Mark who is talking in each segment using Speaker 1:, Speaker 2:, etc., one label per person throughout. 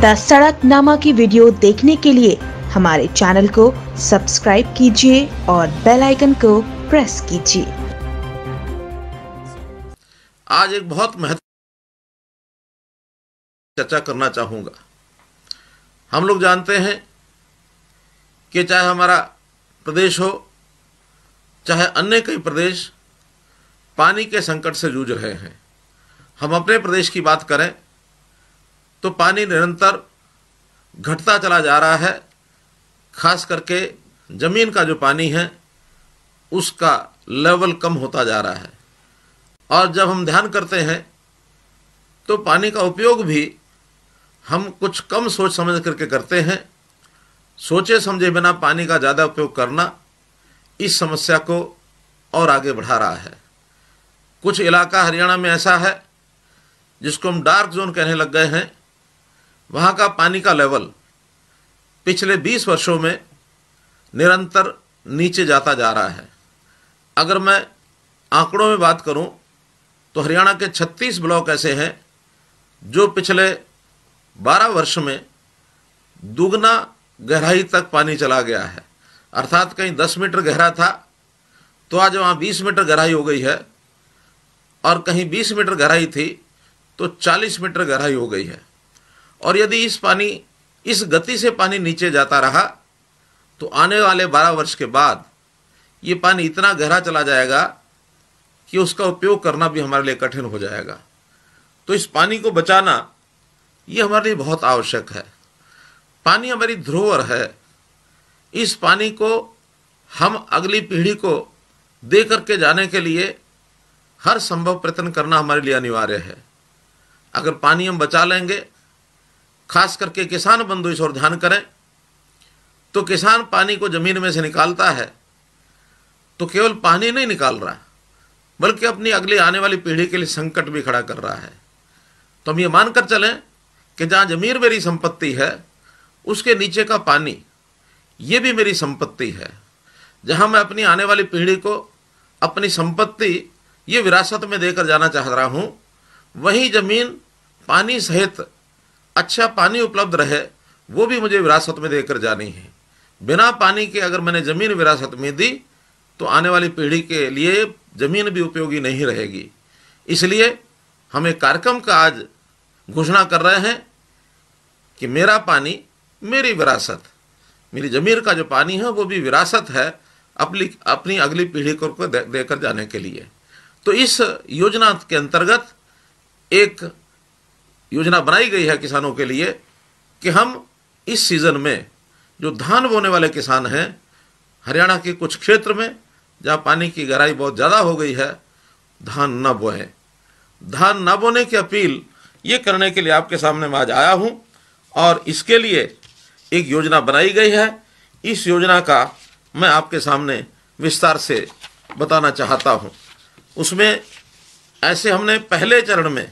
Speaker 1: The सड़कनामा की video देखने के लिए हमारे चैनल को सब्सक्राइब कीजिए और बेल आइकन को प्रेस कीजिए।
Speaker 2: आज एक बहुत महत्वपूर्ण चर्चा करना चाहूँगा। हम लोग जानते हैं कि चाहे हमारा प्रदेश हो, चाहे अन्य कई प्रदेश पानी के संकट से जूझ रहे हैं। हम अपने प्रदेश की बात करें तो पानी निरंतर घटता चला जा रहा है। खास करके ज़मीन का जो पानी है उसका लेवल कम होता जा रहा है। और जब हम ध्यान करते हैं तो पानी का उपयोग भी हम कुछ कम सोच समझ करके करते हैं। सोचे समझे बिना पानी का ज़्यादा उपयोग करना इस समस्या को और आगे बढ़ा रहा है। कुछ इलाका हरियाणा में ऐसा है जिसको हम डार्क जोन कहने लग गए हैं। वहाँ का पानी का लेवल पिछले 20 वर्षों में निरंतर नीचे जाता जा रहा है। अगर मैं आंकड़ों में बात करूं तो हरियाणा के 36 ब्लॉक ऐसे हैं जो पिछले 12 वर्ष में दुगना गहराई तक पानी चला गया है। अर्थात कहीं 10 मीटर गहरा था तो आज वहाँ 20 मीटर गहराई हो गई है, और कहीं 20 मीटर गहराई थी तो 40 मीटर गहराई हो गई है। और यदि इस गति से पानी नीचे जाता रहा तो आने वाले 12 वर्ष के बाद ये पानी इतना गहरा चला जाएगा कि उसका उपयोग करना भी हमारे लिए कठिन हो जाएगा। तो इस पानी को बचाना ये हमारे लिए बहुत आवश्यक है। पानी हमारी धरोहर है। इस पानी को हम अगली पीढ़ी को दे करके जाने के लिए हर संभव प्रयत्न करना हमारे लिए अनिवार्य है। अगर पानी हम बचा लेंगे, खास करके किसान बंधु इस ओर ध्यान करें, तो किसान पानी को जमीन में से निकालता है तो केवल पानी नहीं निकाल रहा बल्कि अपनी अगली आने वाली पीढ़ी के लिए संकट भी खड़ा कर रहा है। तो हम ये मानकर चलें कि जहाँ जमीन मेरी संपत्ति है उसके नीचे का पानी ये भी मेरी संपत्ति है। जहाँ मैं अपनी आने वाली पीढ़ी को अपनी संपत्ति ये विरासत में देकर जाना चाह रहा हूँ, वहीं ज़मीन पानी सहित अच्छा पानी उपलब्ध रहे वो भी मुझे विरासत में देकर जानी है। बिना पानी के अगर मैंने ज़मीन विरासत में दी तो आने वाली पीढ़ी के लिए ज़मीन भी उपयोगी नहीं रहेगी। इसलिए हम एक कार्यक्रम का आज घोषणा कर रहे हैं कि मेरा पानी मेरी विरासत, मेरी ज़मीन का जो पानी है वो भी विरासत है अपनी अगली पीढ़ी को देकर जाने के लिए। तो इस योजना के अंतर्गत एक योजना बनाई गई है किसानों के लिए कि हम इस सीज़न में जो धान बोने वाले किसान हैं, हरियाणा के कुछ क्षेत्र में जहाँ पानी की गहराई बहुत ज़्यादा हो गई है, धान न बोएं। धान न बोने की अपील ये करने के लिए आपके सामने मैं आज आया हूँ, और इसके लिए एक योजना बनाई गई है। इस योजना का मैं आपके सामने विस्तार से बताना चाहता हूँ। उसमें ऐसे हमने पहले चरण में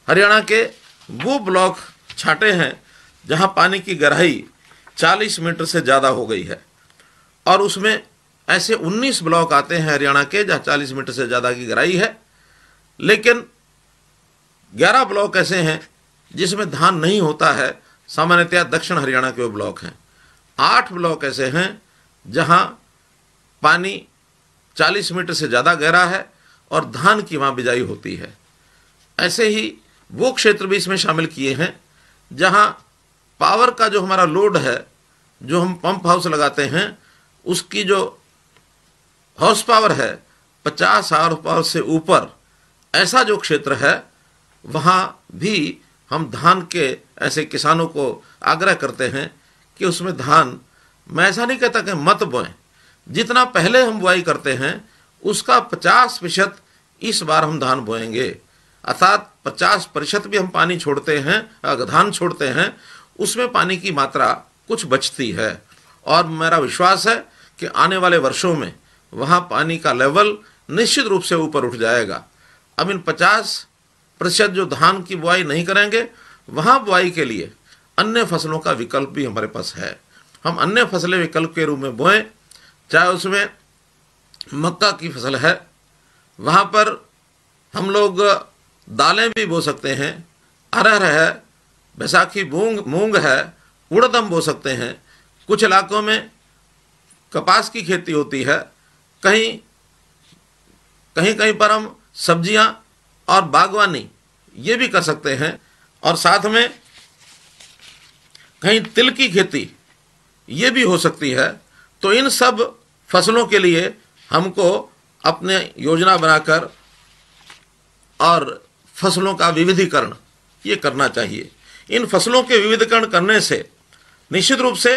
Speaker 2: हरियाणा के वो ब्लॉक छांटे हैं जहां पानी की गहराई 40 मीटर से ज़्यादा हो गई है, और उसमें ऐसे 19 ब्लॉक आते हैं हरियाणा के जहां 40 मीटर से ज़्यादा की गहराई है। लेकिन 11 ब्लॉक ऐसे हैं जिसमें धान नहीं होता है। सामान्यतया दक्षिण हरियाणा के वो ब्लॉक हैं। 8 ब्लॉक ऐसे हैं जहां पानी 40 मीटर से ज़्यादा गहरा है और धान की वहाँ बिजाई होती है। ऐसे ही वो क्षेत्र भी इसमें शामिल किए हैं जहाँ पावर का जो हमारा लोड है, जो हम पंप हाउस लगाते हैं, उसकी जो हॉर्स पावर है 50 हॉर्स पावर से ऊपर, ऐसा जो क्षेत्र है वहाँ भी हम धान के ऐसे किसानों को आग्रह करते हैं कि उसमें धान, मैं ऐसा नहीं कहता कि मत बोएं, जितना पहले हम बुआई करते हैं उसका 50% इस बार हम धान बोएंगे। अर्थात 50% भी हम पानी छोड़ते हैं, अगर धान छोड़ते हैं उसमें पानी की मात्रा कुछ बचती है। और मेरा विश्वास है कि आने वाले वर्षों में वहाँ पानी का लेवल निश्चित रूप से ऊपर उठ जाएगा। अब इन 50% जो धान की बुआई नहीं करेंगे, वहाँ बुआई के लिए अन्य फसलों का विकल्प भी हमारे पास है। हम अन्य फसलें विकल्प के रूप में बोएं, चाहे उसमें मक्का की फसल है, वहाँ पर हम लोग दालें भी बो सकते हैं, अरहर है, बैसाखी मूंग है, उड़द हम बो सकते हैं। कुछ इलाकों में कपास की खेती होती है, कहीं कहीं पर हम सब्जियां और बागवानी ये भी कर सकते हैं, और साथ में कहीं तिल की खेती ये भी हो सकती है। तो इन सब फसलों के लिए हमको अपने योजना बनाकर और फसलों का विविधीकरण ये करना चाहिए। इन फसलों के विविधीकरण करने से निश्चित रूप से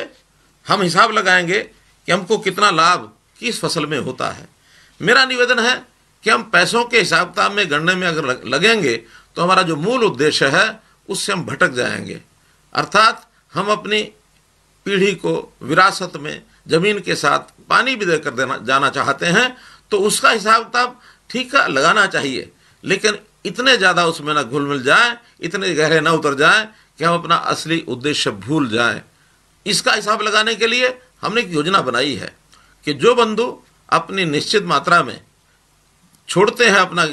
Speaker 2: हम हिसाब लगाएंगे कि हमको कितना लाभ किस फसल में होता है। मेरा निवेदन है कि हम पैसों के हिसाब किताब में गणने में अगर लगेंगे तो हमारा जो मूल उद्देश्य है उससे हम भटक जाएंगे। अर्थात हम अपनी पीढ़ी को विरासत में ज़मीन के साथ पानी भी देकर जाना चाहते हैं, तो उसका हिसाब किताब ठीक लगाना चाहिए, लेकिन इतने ज़्यादा उसमें ना घुल मिल जाए, इतने गहरे ना उतर जाए कि हम अपना असली उद्देश्य भूल जाएं। इसका हिसाब लगाने के लिए हमने एक योजना बनाई है कि जो बंधु अपनी निश्चित मात्रा में छोड़ते हैं, अपना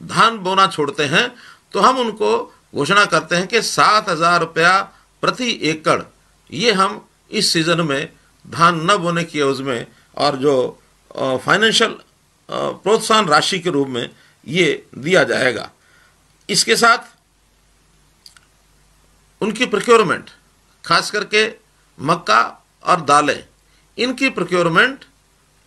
Speaker 2: धान बोना छोड़ते हैं, तो हम उनको घोषणा करते हैं कि 7,000 रुपया प्रति एकड़ ये हम इस सीज़न में धान न बोने की एवज में और जो फाइनेंशियल प्रोत्साहन राशि के रूप में ये दिया जाएगा। इसके साथ उनकी प्रोक्योरमेंट, खास करके मक्का और दालें, इनकी प्रोक्योरमेंट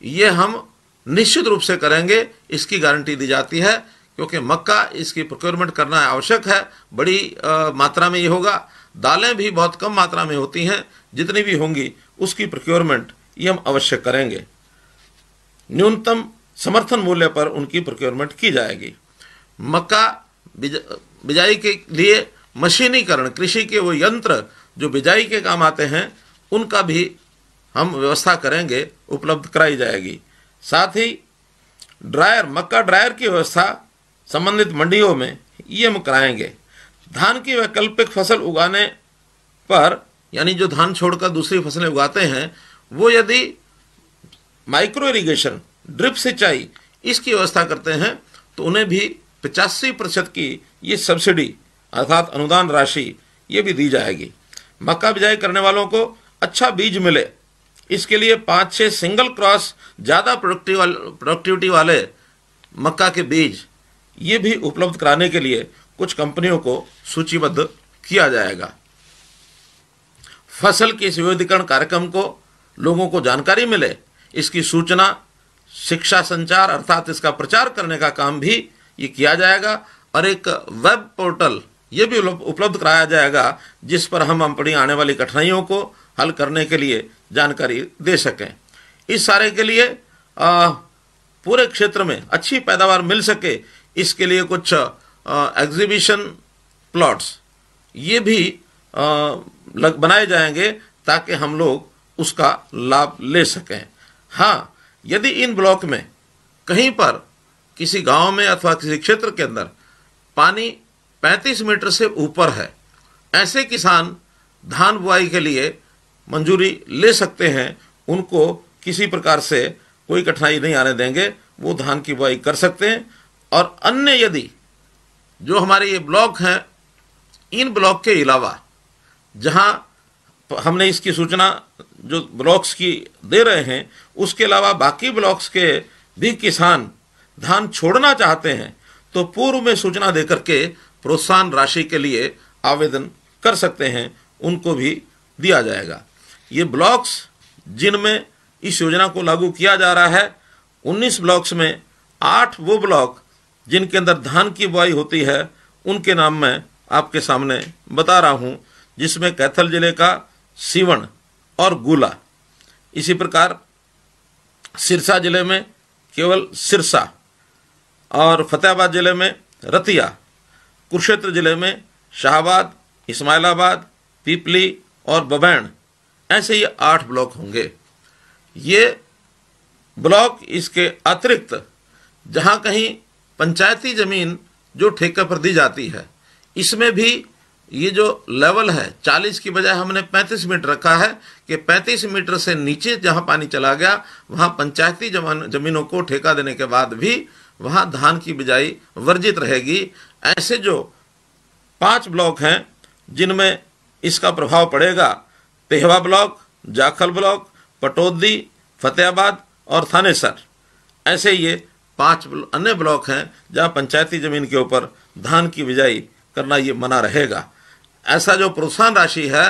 Speaker 2: ये हम निश्चित रूप से करेंगे, इसकी गारंटी दी जाती है, क्योंकि मक्का इसकी प्रोक्योरमेंट करना आवश्यक है, बड़ी मात्रा में ये होगा। दालें भी बहुत कम मात्रा में होती हैं, जितनी भी होंगी उसकी प्रोक्योरमेंट ये हम अवश्य करेंगे। न्यूनतम समर्थन मूल्य पर उनकी प्रोक्योरमेंट की जाएगी। मक्का बिजाई के लिए मशीनीकरण, कृषि के वो यंत्र जो बिजाई के काम आते हैं, उनका भी हम व्यवस्था करेंगे, उपलब्ध कराई जाएगी। साथ ही ड्रायर, मक्का ड्रायर की व्यवस्था संबंधित मंडियों में ये हम कराएंगे। धान की वैकल्पिक फसल उगाने पर, यानी जो धान छोड़कर दूसरी फसलें उगाते हैं, वो यदि माइक्रो इरिगेशन, ड्रिप सिंचाई, इसकी व्यवस्था करते हैं तो उन्हें भी 85% की ये सब्सिडी अर्थात अनुदान राशि ये भी दी जाएगी। मक्का बिजाई करने वालों को अच्छा बीज मिले, इसके लिए 5-6 सिंगल क्रॉस ज़्यादा प्रोडक्टिविटी वाले मक्का के बीज ये भी उपलब्ध कराने के लिए कुछ कंपनियों को सूचीबद्ध किया जाएगा। फसल के इस विविधीकरण कार्यक्रम को लोगों को जानकारी मिले, इसकी सूचना, शिक्षा, संचार अर्थात इसका प्रचार करने का काम भी ये किया जाएगा, और एक वेब पोर्टल ये भी उपलब्ध कराया जाएगा जिस पर हम अपनी आने वाली कठिनाइयों को हल करने के लिए जानकारी दे सकें। इस सारे के लिए पूरे क्षेत्र में अच्छी पैदावार मिल सके, इसके लिए कुछ एग्जीबिशन प्लॉट्स ये भी बनाए जाएंगे ताकि हम लोग उसका लाभ ले सकें। हाँ, यदि इन ब्लॉक में कहीं पर किसी गांव में अथवा किसी क्षेत्र के अंदर पानी 35 मीटर से ऊपर है, ऐसे किसान धान बुआई के लिए मंजूरी ले सकते हैं। उनको किसी प्रकार से कोई कठिनाई नहीं आने देंगे, वो धान की बुआई कर सकते हैं। और अन्य यदि जो हमारे ये ब्लॉक हैं, इन ब्लॉक के अलावा जहाँ हमने इसकी सूचना जो ब्लॉक्स की दे रहे हैं, उसके अलावा बाकी ब्लॉक्स के भी किसान धान छोड़ना चाहते हैं तो पूर्व में सूचना देकर के प्रोत्साहन राशि के लिए आवेदन कर सकते हैं, उनको भी दिया जाएगा। ये ब्लॉक्स जिनमें इस योजना को लागू किया जा रहा है, 19 ब्लॉक्स में 8 वो ब्लॉक जिनके अंदर धान की बुआई होती है, उनके नाम मैं आपके सामने बता रहा हूँ, जिसमें कैथल जिले का सीवण और गुला, इसी प्रकार सिरसा जिले में केवल सिरसा, और फतेहाबाद जिले में रतिया, कुरुक्षेत्र जिले में शाहबाद, इस्माइलाबाद, पीपली और बबैन, ऐसे ये 8 ब्लॉक होंगे। ये ब्लॉक इसके अतिरिक्त जहाँ कहीं पंचायती ज़मीन जो ठेके पर दी जाती है, इसमें भी ये जो लेवल है 40 की बजाय हमने 35 मीटर रखा है कि 35 मीटर से नीचे जहाँ पानी चला गया वहाँ पंचायती ज़मीनों को ठेका देने के बाद भी वहाँ धान की बिजाई वर्जित रहेगी। ऐसे जो 5 ब्लॉक हैं जिनमें इसका प्रभाव पड़ेगा तेहवा ब्लॉक, जाखल ब्लॉक, पटौदी, फतेहाबाद और थानेसर। ऐसे ये 5 अन्य ब्लॉक हैं जहां पंचायती ज़मीन के ऊपर धान की बिजाई करना ये मना रहेगा। ऐसा जो प्रोत्साहन राशि है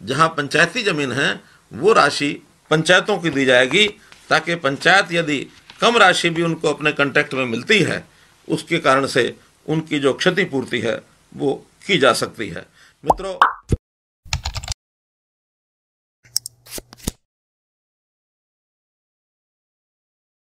Speaker 2: जहां पंचायती ज़मीन है वो राशि पंचायतों की दी जाएगी, ताकि पंचायत यदि कम राशि भी उनको अपने कॉन्ट्रैक्ट में मिलती है उसके कारण से उनकी जो क्षतिपूर्ति है वो की जा सकती है। मित्रों,